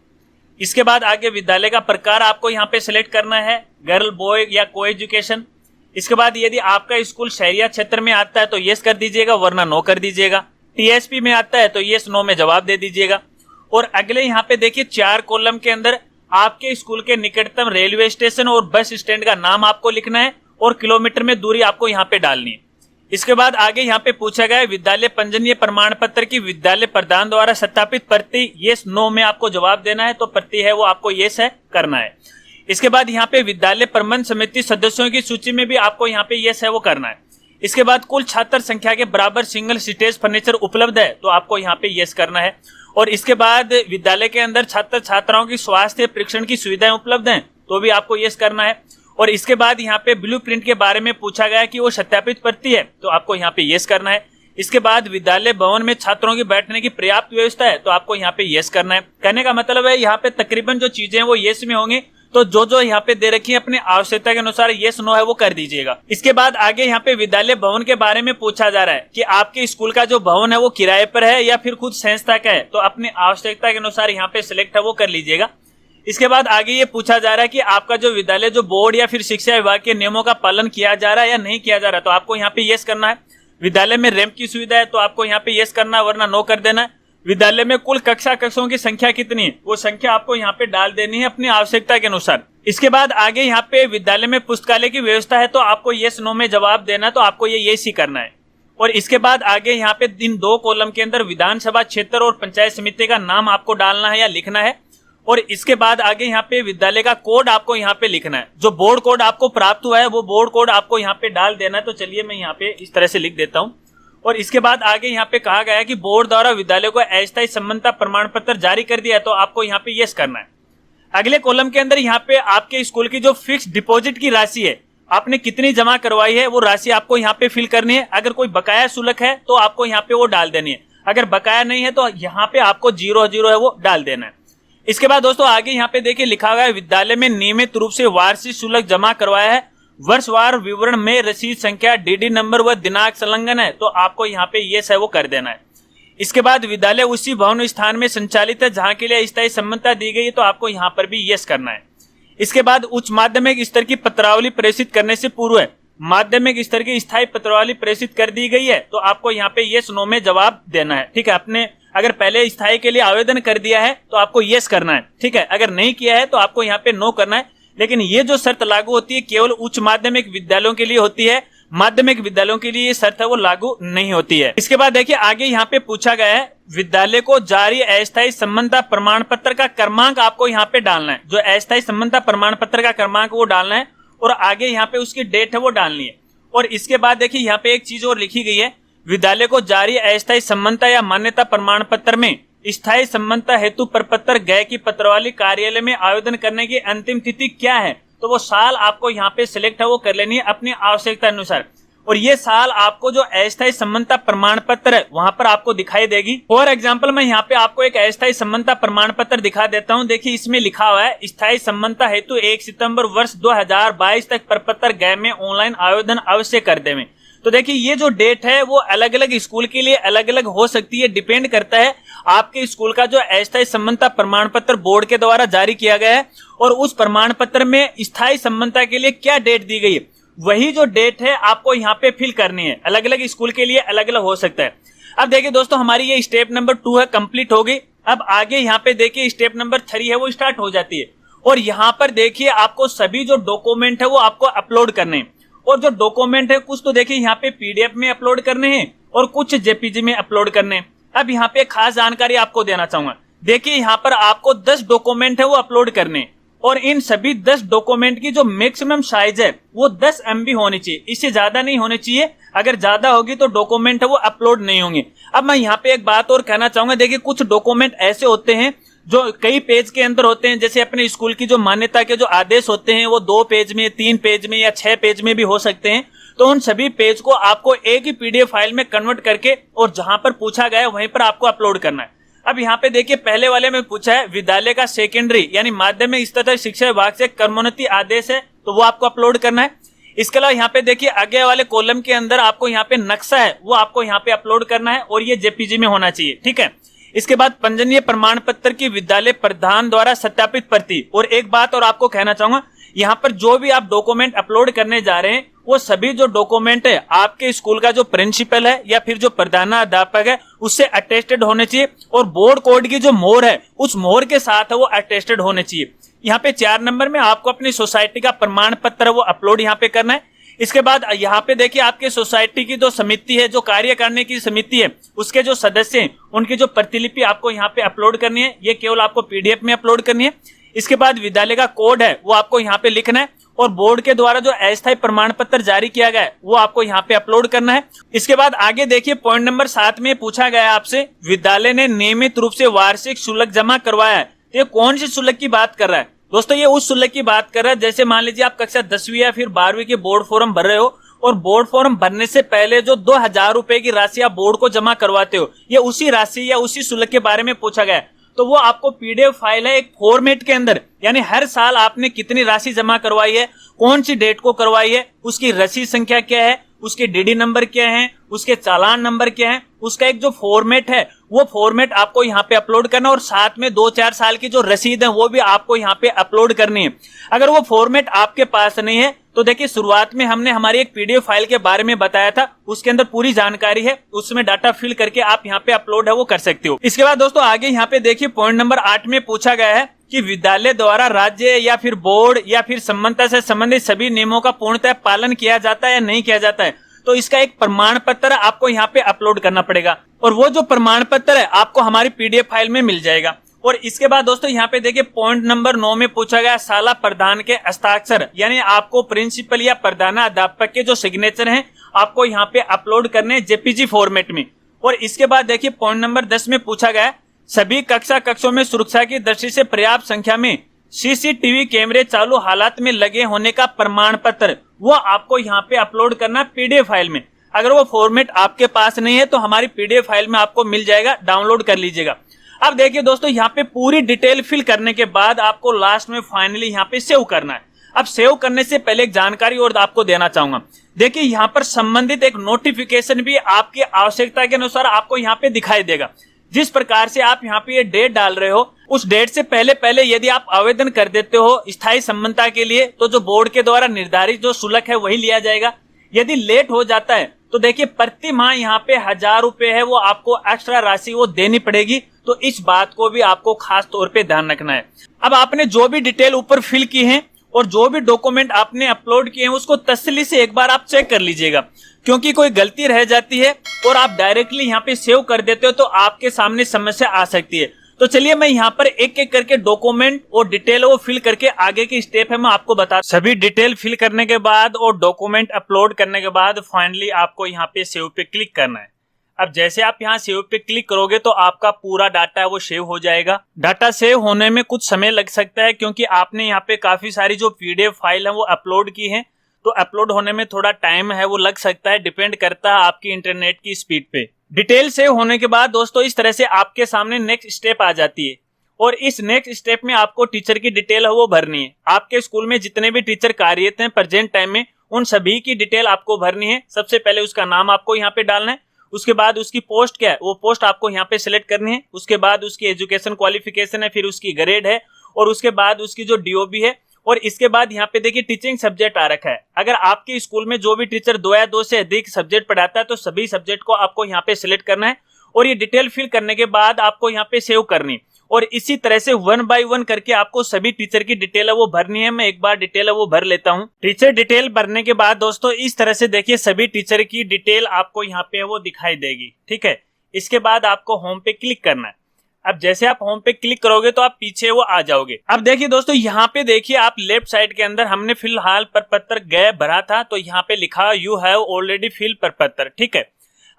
इसके बाद आगे विद्यालय का प्रकार आपको यहाँ पे सिलेक्ट करना है, गर्ल, बॉय या को एजुकेशन। इसके बाद यदि आपका स्कूल शहरिया क्षेत्र में आता है तो यस कर दीजिएगा, वरना नो कर दीजिएगा। टीएसपी में आता है तो यस नो में जवाब दे दीजिएगा। और अगले यहाँ पे देखिए 4 कॉलम के अंदर आपके स्कूल के निकटतम रेलवे स्टेशन और बस स्टैंड का नाम आपको लिखना है और किलोमीटर में दूरी आपको यहाँ पे डालनी है। इसके बाद आगे यहाँ पे पूछा गया है विद्यालय पंजीयन प्रमाण पत्र की विद्यालय प्रधान द्वारा सत्यापित प्रति, यस नो में आपको जवाब देना है, तो प्रति है वो आपको यस है करना है। इसके बाद यहाँ पे विद्यालय प्रबंध समिति सदस्यों की सूची में भी आपको यहाँ पे यस है वो करना है। इसके बाद कुल छात्र संख्या के बराबर सिंगल स्टेज फर्नीचर उपलब्ध है तो आपको यहाँ पे यस करना है। और इसके बाद विद्यालय के अंदर छात्र छात्राओं की स्वास्थ्य परीक्षण की सुविधाएं उपलब्ध हैं तो भी आपको यस करना है। और इसके बाद यहाँ पे ब्लूप्रिंट के बारे में पूछा गया कि वो सत्यापित प्रति है तो आपको यहाँ पे यस करना है। इसके बाद विद्यालय भवन में छात्रों की बैठने की पर्याप्त व्यवस्था है तो आपको यहाँ पे यस करना है। कहने का मतलब है यहाँ पे तकरीबन जो चीजें हैं वो यस में होंगी, तो जो यहाँ पे दे रखी है अपनी आवश्यकता के अनुसार यस नो है वो कर दीजिएगा। इसके बाद आगे यहाँ पे विद्यालय भवन के बारे में पूछा जा रहा है कि आपके स्कूल का जो भवन है वो किराए पर है या फिर खुद संस्था का है, तो अपनी आवश्यकता के अनुसार यहाँ पे सिलेक्ट है वो कर लीजिएगा। इसके बाद आगे ये पूछा जा रहा है कि आपका जो विद्यालय जो बोर्ड या फिर शिक्षा विभाग के नियमों का पालन किया जा रहा है या नहीं किया जा रहा है, तो आपको यहाँ पे यस करना है। विद्यालय में रैंप की सुविधा है तो आपको यहाँ पे यस करना है, वरना नो कर देना है। विद्यालय में कुल कक्षों की संख्या कितनी है वो संख्या आपको यहाँ पे डाल देनी है अपनी आवश्यकता के अनुसार। इसके बाद आगे यहाँ पे विद्यालय में पुस्तकालय की व्यवस्था है तो आपको यस नो में जवाब देना है, तो आपको ये यस ही करना है। और इसके बाद आगे यहाँ पे इन 2 कॉलम के अंदर विधानसभा क्षेत्र और पंचायत समिति का नाम आपको डालना है या लिखना है। और इसके बाद आगे यहाँ पे विद्यालय का कोड आपको यहाँ पे लिखना है। जो बोर्ड कोड आपको प्राप्त हुआ है वो बोर्ड कोड आपको यहाँ पे डाल देना है। तो चलिए मैं यहाँ पे इस तरह से लिख देता हूँ। और इसके बाद आगे यहाँ पे कहा गया है कि बोर्ड द्वारा विद्यालय को अस्थायी संबंधता प्रमाण पत्र जारी कर दिया है तो आपको यहाँ पे यस करना है। अगले कॉलम के अंदर यहाँ पे आपके स्कूल की जो फिक्स डिपॉजिट की राशि है आपने कितनी जमा करवाई है वो राशि आपको यहाँ पे फिल करनी है। अगर कोई बकाया शुल्क है तो आपको यहाँ पे वो डाल देनी है, अगर बकाया नहीं है तो यहाँ पे आपको 0 है वो डाल देना है। इसके बाद दोस्तों आगे यहाँ पे देखिए लिखा हुआ है विद्यालय में नियमित रूप से वार्षिक शुल्क जमा करवाया है, वर्षवार विवरण में रसीद संख्या, डीडी नंबर व दिनांक संलग्न है तो आपको यहाँ पे यस है वो कर देना है। इसके बाद विद्यालय उसी भवन स्थान में संचालित है जहाँ के लिए स्थायी संबंधता दी गई है तो आपको यहाँ पर भी यस करना है। इसके बाद उच्च माध्यमिक स्तर की पत्रावली प्रेषित करने से पूर्व माध्यमिक स्तर की स्थायी पत्रावली प्रेषित कर दी गई है तो आपको यहाँ पे यस नो में जवाब देना है। ठीक है, आपने अगर पहले स्थायी के लिए आवेदन कर दिया है तो आपको यस करना है। ठीक है, अगर नहीं किया है तो आपको यहाँ पे नो करना है। लेकिन ये जो शर्त लागू होती है केवल उच्च माध्यमिक विद्यालयों के लिए होती है, माध्यमिक विद्यालयों के लिए ये शर्त है वो लागू नहीं होती है। इसके बाद देखिए आगे यहाँ पे पूछा गया है विद्यालय को जारी अस्थायी संबंधता प्रमाण पत्र का क्रमांक आपको यहाँ पे डालना है। जो अस्थायी संबंधता प्रमाण पत्र का क्रमांक वो डालना है और आगे यहाँ पे उसकी डेट है वो डालनी है। और इसके बाद देखिए यहाँ पे एक चीज और लिखी गई है, विद्यालय को जारी अस्थायी संबंधता या मान्यता प्रमाण पत्र में स्थायी संबंधता हेतु प्रपत्र गए की पत्रवाली कार्यालय में आवेदन करने की अंतिम तिथि क्या है तो वो साल आपको यहाँ पे सिलेक्ट है वो कर लेनी है अपनी आवश्यकता अनुसार। और ये साल आपको जो अस्थायी संबंधता प्रमाण पत्र है वहां पर आपको दिखाई देगी। फॉर एग्जांपल मैं यहाँ पे आपको एक अस्थायी संबंधता प्रमाण पत्र दिखा देता हूँ। देखिए इसमें लिखा हुआ है स्थायी संबंधता हेतु 1 सितंबर वर्ष 2022 तक प्रपत्र गए में ऑनलाइन आवेदन अवश्य कर देवें। तो देखिए ये जो डेट है वो अलग अलग स्कूल के लिए अलग अलग हो सकती है, डिपेंड करता है आपके स्कूल का जो अस्थायी संबंधता प्रमाण पत्र बोर्ड के द्वारा जारी किया गया है और उस प्रमाण पत्र में स्थायी संबंधता के लिए क्या डेट दी गई है, वही जो डेट है आपको यहाँ पे फिल करनी है। अलग अलग स्कूल के लिए अलग अलग हो सकता है। अब देखिए दोस्तों हमारी ये स्टेप नंबर 2 है, कंप्लीट हो गई। अब आगे यहाँ पे देखिए स्टेप नंबर 3 है वो स्टार्ट हो जाती है। और यहाँ पर देखिए आपको सभी जो डॉक्यूमेंट है वो आपको अपलोड करने हैं। और जो डॉक्यूमेंट है कुछ तो देखिए यहाँ पे पीडीएफ में अपलोड करने हैं और कुछ जेपीजी में अपलोड करने हैं। अब यहाँ पे खास जानकारी आपको देना चाहूंगा। देखिए यहाँ पर आपको 10 डॉक्यूमेंट है वो अपलोड करने हैं और इन सभी 10 डॉक्यूमेंट की जो मैक्सिमम साइज है वो 10 MB होनी चाहिए, इससे ज्यादा नहीं होनी चाहिए। अगर ज्यादा होगी तो डॉक्यूमेंट है वो अपलोड नहीं होंगे। अब मैं यहाँ पे एक बात और कहना चाहूंगा। देखिए कुछ डॉक्यूमेंट ऐसे होते हैं जो कई पेज के अंदर होते हैं, जैसे अपने स्कूल की जो मान्यता के जो आदेश होते हैं वो 2 पेज में, 3 पेज में या 6 पेज में भी हो सकते हैं। तो उन सभी पेज को आपको एक ही पीडीएफ फाइल में कन्वर्ट करके और जहां पर पूछा गया है वहीं पर आपको अपलोड करना है। अब यहाँ पे देखिए पहले वाले में पूछा है विद्यालय का सेकेंडरी यानी माध्यमिक स्तर तक शिक्षा विभाग से क्रमोन्नति आदेश है तो वो आपको अपलोड करना है। इसके अलावा यहाँ पे देखिए आगे वाले कॉलम के अंदर आपको यहाँ पे नक्शा है वो आपको यहाँ पे अपलोड करना है और ये जेपीजी में होना चाहिए, ठीक है। इसके बाद पंजीयन प्रमाण पत्र की विद्यालय प्रधान द्वारा सत्यापित प्रति। और एक बात और आपको कहना चाहूंगा, यहाँ पर जो भी आप डॉक्यूमेंट अपलोड करने जा रहे हैं वो सभी जो डॉक्यूमेंट है आपके स्कूल का जो प्रिंसिपल है या फिर जो प्रधानाध्यापक है उससे अटेस्टेड होने चाहिए और बोर्ड कोड की जो मोहर है उस मोहर के साथ वो अटेस्टेड होने चाहिए। यहाँ पे 4 नंबर में आपको अपनी सोसाइटी का प्रमाण पत्र वो अपलोड यहाँ पे करना है। इसके बाद यहाँ पे देखिए आपके सोसाइटी की जो समिति है, जो कार्य करने की समिति है, उसके जो सदस्य हैं उनकी जो प्रतिलिपि आपको यहाँ पे अपलोड करनी है। ये केवल आपको पीडीएफ में अपलोड करनी है। इसके बाद विद्यालय का कोड है वो आपको यहाँ पे लिखना है और बोर्ड के द्वारा जो अस्थायी प्रमाण पत्र जारी किया गया है वो आपको यहाँ पे अपलोड करना है। इसके बाद आगे देखिए पॉइंट नंबर 7 में पूछा गया है आपसे विद्यालय ने नियमित रूप से वार्षिक शुल्क जमा करवाया है। ये कौन सी शुल्क की बात कर रहा है दोस्तों? ये उस शुल्क की बात कर रहा है जैसे मान लीजिए आप कक्षा 10वीं या फिर 12वीं के बोर्ड फॉर्म भर रहे हो और बोर्ड फॉर्म भरने से पहले जो 2000 रुपए की राशि आप बोर्ड को जमा करवाते हो, ये उसी राशि या उसी शुल्क के बारे में पूछा गया है। तो वो आपको पीडीएफ फाइल है एक फॉर्मेट के अंदर, यानी हर साल आपने कितनी राशि जमा करवाई है, कौन सी डेट को करवाई है, उसकी रसीद संख्या क्या है, उसके डीडी नंबर क्या है, उसके चालान नंबर क्या है, उसका एक जो फॉर्मेट है वो फॉर्मेट आपको यहाँ पे अपलोड करना और साथ में 2-4 साल की जो रसीद है वो भी आपको यहाँ पे अपलोड करनी है। अगर वो फॉर्मेट आपके पास नहीं है तो देखिए शुरुआत में हमने हमारी एक पीडीएफ फाइल के बारे में बताया था, उसके अंदर पूरी जानकारी है, उसमें डाटा फिल करके आप यहाँ पे अपलोड है वो कर सकते हो। इसके बाद दोस्तों आगे यहाँ पे देखिए पॉइंट नंबर 8 में पूछा गया है कि विद्यालय द्वारा राज्य या फिर बोर्ड या फिर संबंधता से संबंधित सभी नियमों का पूर्णतः पालन किया जाता है या नहीं किया जाता है। तो इसका एक प्रमाण पत्र आपको यहाँ पे अपलोड करना पड़ेगा और वो जो प्रमाण पत्र है आपको हमारी पीडीएफ फाइल में मिल जाएगा। और इसके बाद दोस्तों यहाँ पे देखिए पॉइंट नंबर 9 में पूछा गया शाला प्रधान के हस्ताक्षर, यानी आपको प्रिंसिपल या प्रधानाध्यापक के जो सिग्नेचर हैं आपको यहाँ पे अपलोड करने जेपीजी फॉर्मेट में। और इसके बाद देखिए पॉइंट नंबर 10 में पूछा गया सभी कक्षों में सुरक्षा की दृष्टि से पर्याप्त संख्या में सीसीटीवी कैमरे चालू हालात में लगे होने का प्रमाण पत्र वो आपको यहाँ पे अपलोड करना पीडीएफ फाइल में। अगर वो फॉर्मेट आपके पास नहीं है तो हमारी पीडीएफ फाइल में आपको मिल जाएगा, डाउनलोड कर लीजिएगा। अब देखिए दोस्तों यहाँ पे पूरी डिटेल फिल करने के बाद आपको लास्ट में फाइनली यहाँ पे सेव करना है। अब सेव करने से पहले एक जानकारी और आपको देना चाहूंगा। देखिए यहाँ पर संबंधित एक नोटिफिकेशन भी आपकी आवश्यकता के अनुसार आपको यहाँ पे दिखाई देगा। जिस प्रकार से आप यहाँ पे ये डेट डाल रहे हो उस डेट से पहले यदि आप आवेदन कर देते हो स्थायी संबंधता के लिए तो जो बोर्ड के द्वारा निर्धारित जो शुल्क है वही लिया जाएगा। यदि लेट हो जाता है तो देखिए प्रति माह यहाँ पे 1000 रुपए है वो आपको एक्स्ट्रा राशि वो देनी पड़ेगी। तो इस बात को भी आपको खास तौर पे ध्यान रखना है। अब आपने जो भी डिटेल ऊपर फिल की है और जो भी डॉक्यूमेंट आपने अपलोड किए हैं उसको तसल्ली से एक बार आप चेक कर लीजिएगा, क्योंकि कोई गलती रह जाती है और आप डायरेक्टली यहाँ पे सेव कर देते हो तो आपके सामने समस्या आ सकती है। तो चलिए मैं यहाँ पर एक एक करके डॉक्यूमेंट और डिटेल वो फिल करके आगे की स्टेप है मैं आपको बता। सभी डिटेल फिल करने के बाद और डॉक्यूमेंट अपलोड करने के बाद फाइनली आपको यहाँ पे सेव पे क्लिक करना है। अब जैसे आप यहाँ सेव पे क्लिक करोगे तो आपका पूरा डाटा है वो सेव हो जाएगा। डाटा सेव होने में कुछ समय लग सकता है क्योंकि आपने यहाँ पे काफी सारी जो पीडीएफ फाइल है वो अपलोड की है, तो अपलोड होने में थोड़ा टाइम है वो लग सकता है, डिपेंड करता है आपकी इंटरनेट की स्पीड पे। डिटेल सेव होने के बाद दोस्तों इस तरह से आपके सामने नेक्स्ट स्टेप आ जाती है और इस नेक्स्ट स्टेप में आपको टीचर की डिटेल है वो भरनी है। आपके स्कूल में जितने भी टीचर कार्यरत हैं प्रेजेंट टाइम में उन सभी की डिटेल आपको भरनी है। सबसे पहले उसका नाम आपको यहाँ पे डालना है, उसके बाद उसकी पोस्ट क्या है वो पोस्ट आपको यहाँ पे सिलेक्ट करनी है, उसके बाद उसकी एजुकेशन क्वालिफिकेशन है, फिर उसकी ग्रेड है और उसके बाद उसकी जो डीओबी है। और इसके बाद यहाँ पे देखिए टीचिंग सब्जेक्ट आ रखा है। अगर आपके स्कूल में जो भी टीचर 2 या 2 से अधिक सब्जेक्ट पढ़ाता है तो सभी सब्जेक्ट को आपको यहाँ पे सिलेक्ट करना है और ये डिटेल फिल करने के बाद आपको यहाँ पे सेव करनी और इसी तरह से 1 बाय 1 करके आपको सभी टीचर की डिटेल है वो भरनी है। मैं एक बार डिटेल है वो भर लेता हूँ। टीचर डिटेल भरने के बाद दोस्तों इस तरह से देखिए सभी टीचर की डिटेल आपको यहाँ पे वो दिखाई देगी। ठीक है, इसके बाद आपको होम पे क्लिक करना है। अब जैसे आप होम पे क्लिक करोगे तो आप पीछे वो आ जाओगे। अब देखिए दोस्तों यहाँ पे देखिए आप लेफ्ट साइड के अंदर हमने फिलहाल प्रपत्र गए भरा था तो यहाँ पे लिखा यू हैव ऑलरेडी फिल प्रपत्र। ठीक है,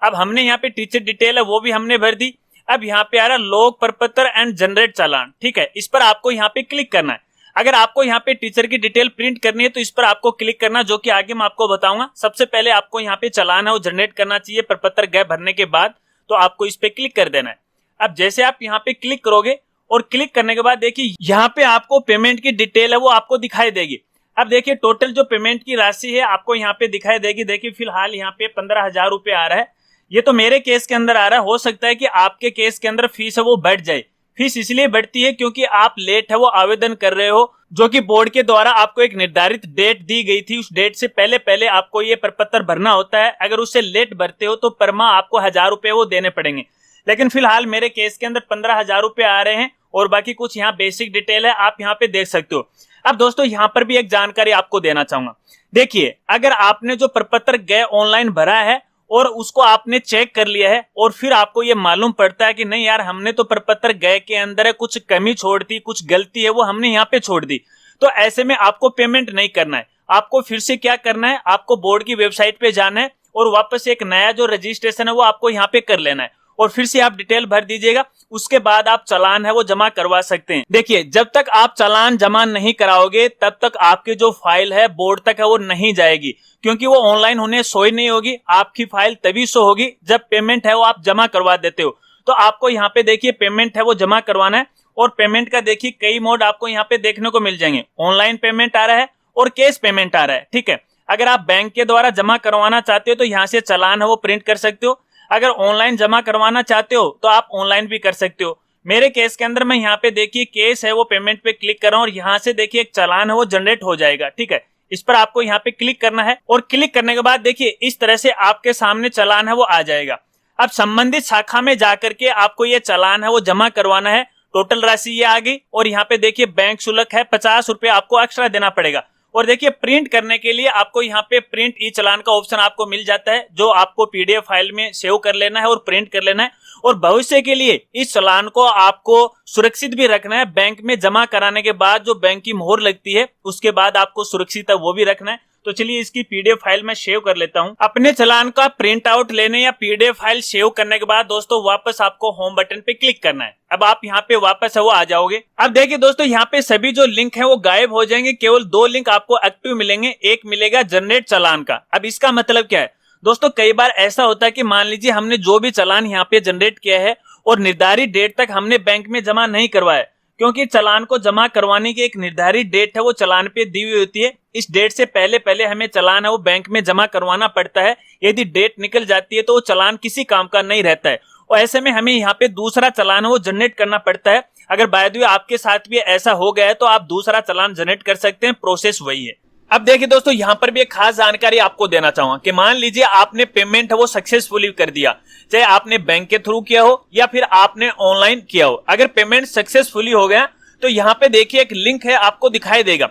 अब हमने यहाँ पे टीचर डिटेल है वो भी हमने भर दी। अब यहाँ पे आ रहा लॉग प्रपत्र एंड जनरेट चालान। ठीक है, इस पर आपको यहाँ पे क्लिक करना है। अगर आपको यहाँ पे टीचर की डिटेल प्रिंट करनी है तो इस पर आपको क्लिक करना, जो कि आगे मैं आपको बताऊंगा। सबसे पहले आपको यहाँ पे चालान है वो जनरेट करना चाहिए प्रपत्र गए भरने के बाद, तो आपको इस पे क्लिक कर देना है। अब जैसे आप यहाँ पे क्लिक करोगे और क्लिक करने के बाद देखिए यहाँ पे आपको पेमेंट की डिटेल है वो आपको दिखाई देगी। अब देखिए टोटल जो पेमेंट की राशि है आपको यहाँ पे दिखाई देगी। देखिए फिलहाल यहाँ पे 15,000 रुपए आ रहा है। ये तो मेरे केस के अंदर आ रहा है, हो सकता है कि आपके केस के अंदर फीस है वो बढ़ जाए। फीस इसलिए बढ़ती है क्योंकि आप लेट है वो आवेदन कर रहे हो, जो कि बोर्ड के द्वारा आपको एक निर्धारित डेट दी गई थी। उस डेट से पहले आपको ये प्रपत्र भरना होता है। अगर उससे लेट भरते हो तो पर माह आपको 1,000 रुपए वो देने पड़ेंगे। लेकिन फिलहाल मेरे केस के अंदर 15,000 रुपए आ रहे हैं और बाकी कुछ यहाँ बेसिक डिटेल है आप यहाँ पे देख सकते हो। अब दोस्तों यहाँ पर भी एक जानकारी आपको देना चाहूंगा। देखिए अगर आपने जो प्रपत्र गए ऑनलाइन भरा है और उसको आपने चेक कर लिया है और फिर आपको ये मालूम पड़ता है कि नहीं यार हमने तो प्रपत्र गए के अंदर कुछ कमी छोड़ दी, कुछ गलती है वो हमने यहाँ पे छोड़ दी, तो ऐसे में आपको पेमेंट नहीं करना है। आपको फिर से क्या करना है, आपको बोर्ड की वेबसाइट पे जाना है और वापस एक नया जो रजिस्ट्रेशन है वो आपको यहाँ पे कर लेना है और फिर से आप डिटेल भर दीजिएगा। उसके बाद आप चालान है वो जमा करवा सकते हैं। देखिए जब तक आप चालान जमा नहीं कराओगे तब तक आपकी जो फाइल है बोर्ड तक है वो नहीं जाएगी, क्योंकि वो ऑनलाइन होने शो ही नहीं होगी। आपकी फाइल तभी शो होगी जब पेमेंट है वो आप जमा करवा देते हो। तो आपको यहाँ पे देखिए पेमेंट है वो जमा करवाना है और पेमेंट का देखिए कई मोड आपको यहाँ पे देखने को मिल जाएंगे। ऑनलाइन पेमेंट आ रहा है और कैश पेमेंट आ रहा है। ठीक है, अगर आप बैंक के द्वारा जमा करवाना चाहते हो तो यहाँ से चालान है वो प्रिंट कर सकते हो। अगर ऑनलाइन जमा करवाना चाहते हो तो आप ऑनलाइन भी कर सकते हो। मेरे केस के अंदर मैं यहाँ पे देखिए केस है वो पेमेंट पे क्लिक कर रहा हूँ और यहाँ से देखिए एक चालान है वो जनरेट हो जाएगा। ठीक है, इस पर आपको यहाँ पे क्लिक करना है और क्लिक करने के बाद देखिए इस तरह से आपके सामने चालान है वो आ जाएगा। अब संबंधित शाखा में जाकर के आपको ये चालान है वो जमा करवाना है। टोटल राशि ये आ गई और यहाँ पे देखिए बैंक शुल्क है 50 रुपए आपको एक्स्ट्रा देना पड़ेगा। और देखिए प्रिंट करने के लिए आपको यहाँ पे प्रिंट ई चालान का ऑप्शन आपको मिल जाता है, जो आपको पीडीएफ फाइल में सेव कर लेना है और प्रिंट कर लेना है। और भविष्य के लिए इस चालान को आपको सुरक्षित भी रखना है। बैंक में जमा कराने के बाद जो बैंक की मोहर लगती है उसके बाद आपको सुरक्षित है वो भी रखना है। तो चलिए इसकी पीडीएफ फाइल में सेव कर लेता हूं। अपने चालान का प्रिंट आउट लेने या पीडीएफ फाइल सेव करने के बाद दोस्तों वापस आपको होम बटन पे क्लिक करना है। अब आप यहाँ पे वापस है वो आ जाओगे। अब देखिए दोस्तों यहाँ पे सभी जो लिंक है वो गायब हो जाएंगे, केवल 2 लिंक आपको एक्टिव मिलेंगे। एक मिलेगा जनरेट चालान का। अब इसका मतलब क्या है दोस्तों, कई बार ऐसा होता है कि मान लीजिए हमने जो भी चालान यहाँ पे जनरेट किया है और निर्धारित डेट तक हमने बैंक में जमा नहीं करवाया, क्योंकि चालान को जमा करवाने की एक निर्धारित डेट है वो चालान पे दी हुई होती है। इस डेट से पहले हमें चालान है वो बैंक में जमा करवाना पड़ता है। यदि डेट निकल जाती है तो वो चालान किसी काम का नहीं रहता है और ऐसे में हमें यहाँ पे दूसरा चालान है वो जनरेट करना पड़ता है। अगर बाय द वे आपके साथ भी ऐसा हो गया है तो आप दूसरा चालान जनरेट कर सकते हैं, प्रोसेस वही है। अब देखिए दोस्तों यहाँ पर भी एक खास जानकारी आपको देना चाहूंगा कि मान लीजिए आपने पेमेंट है वो सक्सेसफुली कर दिया, चाहे आपने बैंक के थ्रू किया हो या फिर आपने ऑनलाइन किया हो। अगर पेमेंट सक्सेसफुली हो गया तो यहाँ पे देखिए एक लिंक है आपको दिखाई देगा,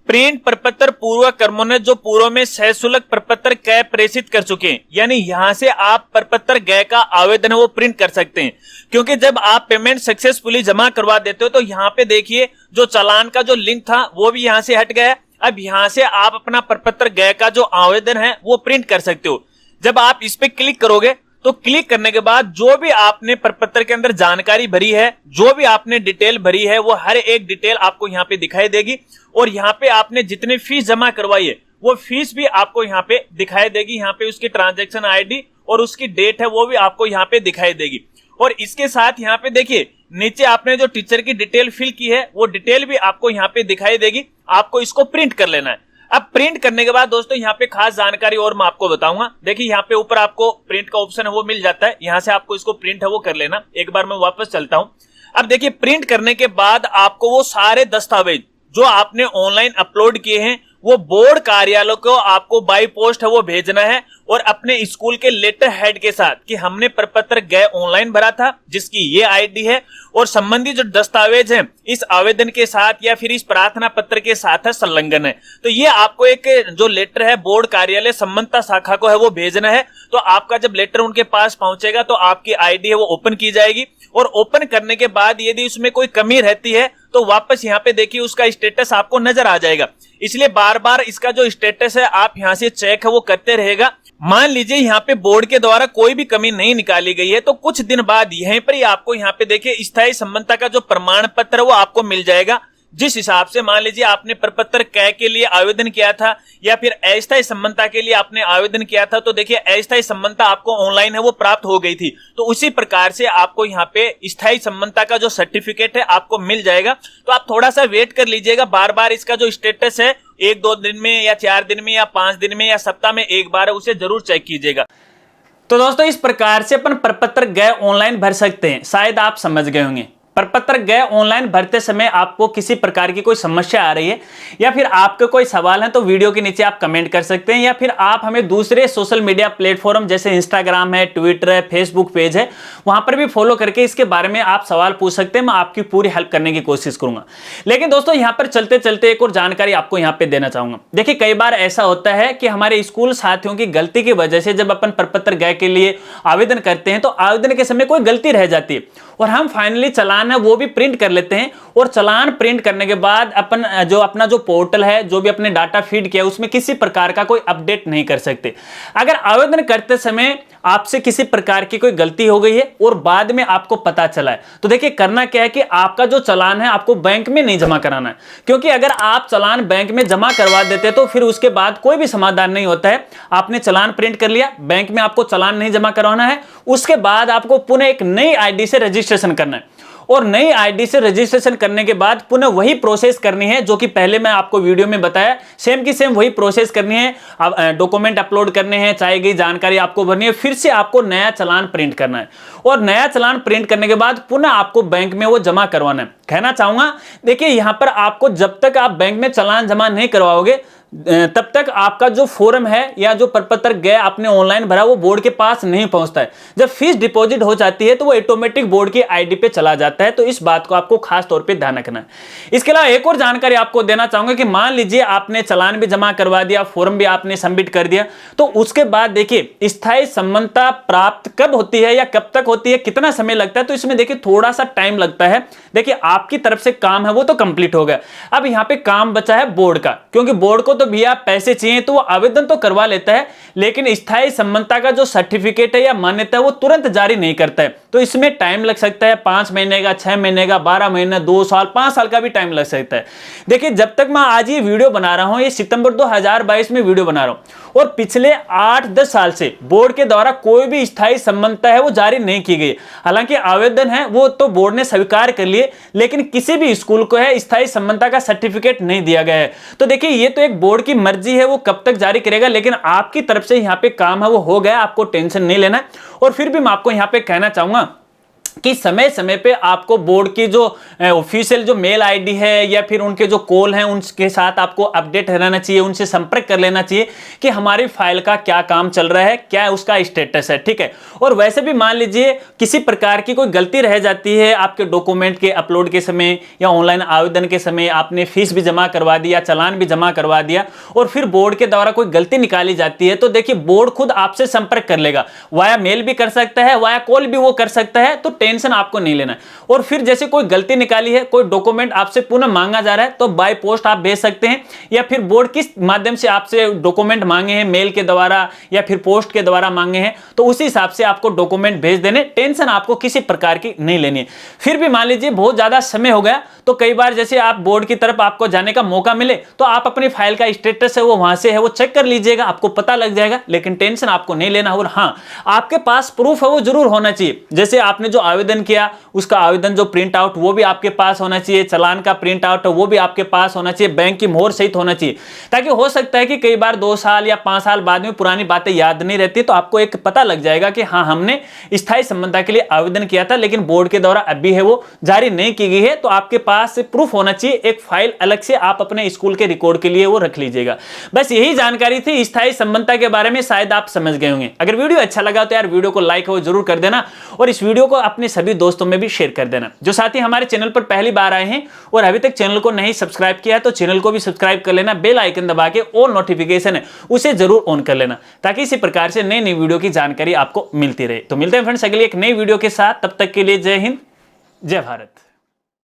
प्रिंट प्रपत्र पूर्व कर्मोन्नत जो पूर्व में सशुल्क प्रपत्र कै प्रेषित कर चुके हैं। यानी यहाँ से आप प्रपत्र गए का आवेदन है वो प्रिंट कर सकते हैं, क्योंकि जब आप पेमेंट सक्सेसफुली जमा करवा देते हो तो यहाँ पे देखिए जो चालान का जो लिंक था वो भी यहाँ से हट गया। अब यहाँ से आप अपना प्रपत्र गए का जो आवेदन है वो प्रिंट कर सकते हो। जब आप इस पे क्लिक करोगे तो क्लिक करने के बाद जो भी आपने प्रपत्र के अंदर जानकारी भरी है, जो भी आपने डिटेल भरी है, वो हर एक डिटेल आपको यहाँ पे दिखाई देगी। और यहाँ पे आपने जितनी फीस जमा करवाई है वो फीस भी आपको यहाँ पे दिखाई देगी। यहाँ पे उसकी ट्रांजैक्शन आईडी और उसकी डेट है वो भी आपको यहाँ पे दिखाई देगी। और इसके साथ यहाँ पे देखिए नीचे आपने जो टीचर की डिटेल फिल की है वो डिटेल भी आपको यहाँ पे दिखाई देगी। आपको इसको प्रिंट कर लेना है। अब प्रिंट करने के बाद दोस्तों यहाँ पे खास जानकारी और मैं आपको बताऊंगा। देखिए यहाँ पे ऊपर आपको प्रिंट का ऑप्शन है वो मिल जाता है, यहाँ से आपको इसको प्रिंट है वो कर लेना। एक बार मैं वापस चलता हूँ। अब देखिए प्रिंट करने के बाद आपको वो सारे दस्तावेज जो आपने ऑनलाइन अपलोड किए हैं वो बोर्ड कार्यालय को आपको बाय पोस्ट है वो भेजना है, और अपने स्कूल के लेटर हेड के साथ कि हमने प्रपत्र गए ऑनलाइन भरा था जिसकी ये आईडी है, और संबंधित जो दस्तावेज हैं इस आवेदन के साथ या फिर इस प्रार्थना पत्र के साथ है संलग्न है। तो ये आपको एक जो लेटर है बोर्ड कार्यालय संबंधित शाखा को है वो भेजना है। तो आपका जब लेटर उनके पास पहुंचेगा तो आपकी आईडी है वो ओपन की जाएगी, और ओपन करने के बाद यदि उसमें कोई कमी रहती है तो वापस यहाँ पे देखिए उसका स्टेटस आपको नजर आ जाएगा। इसलिए बार बार इसका जो स्टेटस है आप यहाँ से चेक है वो करते रहेगा। मान लीजिए यहाँ पे बोर्ड के द्वारा कोई भी कमी नहीं निकाली गई है तो कुछ दिन बाद यहीं पर ही आपको यहाँ पे देखिए स्थायी संबंधता का जो प्रमाण पत्र वो आपको मिल जाएगा। जिस हिसाब से मान लीजिए आपने प्रपत्र क के लिए आवेदन किया था या फिर अस्थायी संबंधता के लिए आपने आवेदन किया था, तो देखिए अस्थायी संबंधता आपको ऑनलाइन है वो प्राप्त हो गई थी, तो उसी प्रकार से आपको यहाँ पे स्थायी संबंधता का जो सर्टिफिकेट है आपको मिल जाएगा। तो आप थोड़ा सा वेट कर लीजिएगा। बार बार इसका जो स्टेटस है 1-2 दिन में या 4 दिन में या 5 दिन में या सप्ताह में एक बार है उसे जरूर चेक कीजिएगा। तो दोस्तों इस प्रकार से अपन प्रपत्र गए ऑनलाइन भर सकते हैं। शायद आप समझ गए होंगे। प्रपत्र गए ऑनलाइन भरते समय आपको किसी प्रकार की कोई समस्या आ रही है या फिर आपके कोई सवाल है तो वीडियो के नीचे आप कमेंट कर सकते हैं, या फिर आप हमें दूसरे सोशल मीडिया प्लेटफॉर्म जैसे इंस्टाग्राम है, ट्विटर है, फेसबुक पेज है, वहां पर भी फॉलो करके इसके बारे में आप सवाल पूछ सकते हैं। मैं आपकी पूरी हेल्प करने की कोशिश करूंगा। लेकिन दोस्तों यहां पर चलते चलते एक और जानकारी आपको यहां पर देना चाहूंगा। देखिए कई बार ऐसा होता है कि हमारे स्कूल साथियों की गलती की वजह से जब अपन प्रपत्र गए के लिए आवेदन करते हैं तो आवेदन के समय कोई गलती रह जाती है और हम फाइनली चालान है वो भी प्रिंट कर लेते हैं, और चालान प्रिंट करने के बाद अपन जो अपना जो पोर्टल है जो भी अपने डाटा फीड किया उसमें किसी प्रकार का कोई अपडेट नहीं कर सकते। अगर आवेदन करते समय आपसे किसी प्रकार की कोई गलती हो गई है और बाद में आपको पता चला है तो देखिए करना क्या है कि आपका जो चालान है आपको बैंक में नहीं जमा कराना है, क्योंकि अगर आप चालान बैंक में जमा करवा देते तो फिर उसके बाद कोई भी समाधान नहीं होता है। आपने चालान प्रिंट कर लिया, बैंक में आपको चालान नहीं जमा करवाना है, उसके बाद आपको पुनः एक नई आईडी से रजिस्ट्रेशन करना है, और नई आईडी से रजिस्ट्रेशन करने के बाद पुनः वही प्रोसेस करनी है जो कि पहले मैं आपको वीडियो में बताया। सेम की सेम वही प्रोसेस करनी है। डॉक्यूमेंट अपलोड करने हैं, चाहिए गई जानकारी आपको भरनी है, फिर से आपको नया चालान प्रिंट करना है, और नया चालान प्रिंट करने के बाद पुनः आपको बैंक में वो जमा करवाना है। कहना चाहूंगा देखिए यहां पर आपको जब तक आप बैंक में चालान जमा नहीं करवाओगे तब तक आपका जो फॉर्म है या जो प्रपत्र गए आपने ऑनलाइन भरा वो बोर्ड के पास नहीं पहुंचता है। जब फीस डिपॉजिट हो जाती है तो वो ऑटोमेटिक बोर्ड की आईडी पे चला जाता है। तो इस बात को आपको खास तौर पे ध्यान रखना है। इसके अलावा एक और जानकारी आपको देना चाहूंगा कि मान लीजिए आपने चालान भी जमा करवा दिया, फॉर्म भी आपने सबमिट कर दिया, तो उसके बाद देखिए स्थायी संबंधता प्राप्त कब होती है या कब तक होती है, कितना समय लगता है, तो इसमें देखिए थोड़ा सा टाइम लगता है। देखिए आपकी तरफ से काम है वो तो कंप्लीट हो गया, अब यहाँ पे काम बचा है बोर्ड का, क्योंकि बोर्ड को तो भैया पैसे चाहिए तो वो आवेदन तो करवा लेता है लेकिन स्थायी संबंधता का जो सर्टिफिकेट है या मान्यता है वो तुरंत जारी नहीं करता है। तो इसमें टाइम लग सकता है 5 महीने का, 6 महीने का, 12 महीने, 2 साल, 5 साल का भी टाइम लग सकता है। देखिए जब तक मैं आज ये वीडियो बना रहा हूं, ये सितंबर 2022 में वीडियो बना रहा हूं, और पिछले 8-10 साल से बोर्ड के द्वारा कोई भी स्थायी संबंधता है वो जारी नहीं की गई। हालांकि आवेदन है वो तो बोर्ड ने स्वीकार कर लिए, लेकिन किसी भी स्कूल को है स्थायी संबंधता का सर्टिफिकेट नहीं दिया गया है। तो देखिए ये तो एक बोर्ड की मर्जी है वो कब तक जारी करेगा, लेकिन आपकी तरफ से यहाँ पे काम है वो हो गया, आपको टेंशन नहीं लेना। और फिर भी मैं आपको यहाँ पे कहना चाहूंगा कि समय समय पे आपको बोर्ड की जो ऑफिशियल जो मेल आईडी है या फिर उनके जो कॉल हैं उनके साथ आपको अपडेट रहना चाहिए, उनसे संपर्क कर लेना चाहिए कि हमारी फाइल का क्या काम चल रहा है, क्या उसका स्टेटस है, ठीक है। और वैसे भी मान लीजिए किसी प्रकार की कोई गलती रह जाती है आपके डॉक्यूमेंट के अपलोड के समय या ऑनलाइन आवेदन के समय, आपने फीस भी जमा करवा दिया, चालान भी जमा करवा दिया और फिर बोर्ड के द्वारा कोई गलती निकाली जाती है, तो देखिए बोर्ड खुद आपसे संपर्क कर लेगा, वाया मेल भी कर सकता है, वाया कॉल भी वो कर सकता है। तो टेंशन आपको नहीं लेना है। और फिर जैसे कोई गलती निकाली है, कोई डॉक्यूमेंट आपसे पुनः मांगा जा रहा है, तो बाय पोस्ट आप भेज सकते हैं, या फिर बोर्ड किस माध्यम से आपसे डॉक्यूमेंट मांगे हैं, मेल के द्वारा या फिर पोस्ट के द्वारा मांगे हैं, तो उसी हिसाब से आपको डॉक्यूमेंट भेज देने। टेंशन आपको किसी प्रकार की नहीं लेनी है। फिर भी मान लीजिए बहुत ज्यादा समय हो गया, तो कई बार जैसे आप बोर्ड की तरफ आपको जाने का मौका मिले, तो आप अपनी फाइल का स्टेटस है वो वहां से है वो चेक कर लीजिएगा, आपको पता लग जाएगा। लेकिन टेंशन आपको नहीं लेना। और हाँ, आपके पास प्रूफ है वो जरूर होना चाहिए। जैसे आपने जो आवेदन किया उसका आवेदन जो प्रिंट आउट वो भी आपके पास होना चाहिए, चालान का प्रिंट आउट वो भी आपके पास होना चाहिए, बैंक की मोहर सहित होना चाहिए। ताकि हो सकता है कि कई बार 2 साल या 5 साल बाद में पुरानी बातें याद नहीं रहती, तो आपको एक पता लग जाएगा कि हाँ, हमने स्थायी संबंधता के लिए आवेदन किया था, लेकिन बोर्ड के द्वारा अभी है वो जारी नहीं की गई है। तो आपके पास प्रूफ होना चाहिए, एक फाइल अलग से आप अपने स्कूल के रिकॉर्ड के लिए वो रख लीजिएगा। बस यही जानकारी थी स्थायी संबंधता के बारे में, शायद आप समझ गए होंगे। अगर वीडियो अच्छा लगा तो यार वीडियो को लाइक हो जरूर कर देना, और इस वीडियो को अपने सभी दोस्तों में भी शेयर कर देना। जो साथी हमारे चैनल पर पहली बार आए हैं और अभी तक चैनल को नहीं सब्सक्राइब किया है, तो चैनल को भी सब्सक्राइब कर लेना, बेल आइकन दबा के और नोटिफिकेशन है उसे जरूर ऑन कर लेना, ताकि इसी प्रकार से नई नई वीडियो की जानकारी आपको मिलती रहे। तो मिलते हैं फ्रेंड्स अगली एक नई वीडियो के साथ, तब तक के लिए जय हिंद, जय भारत।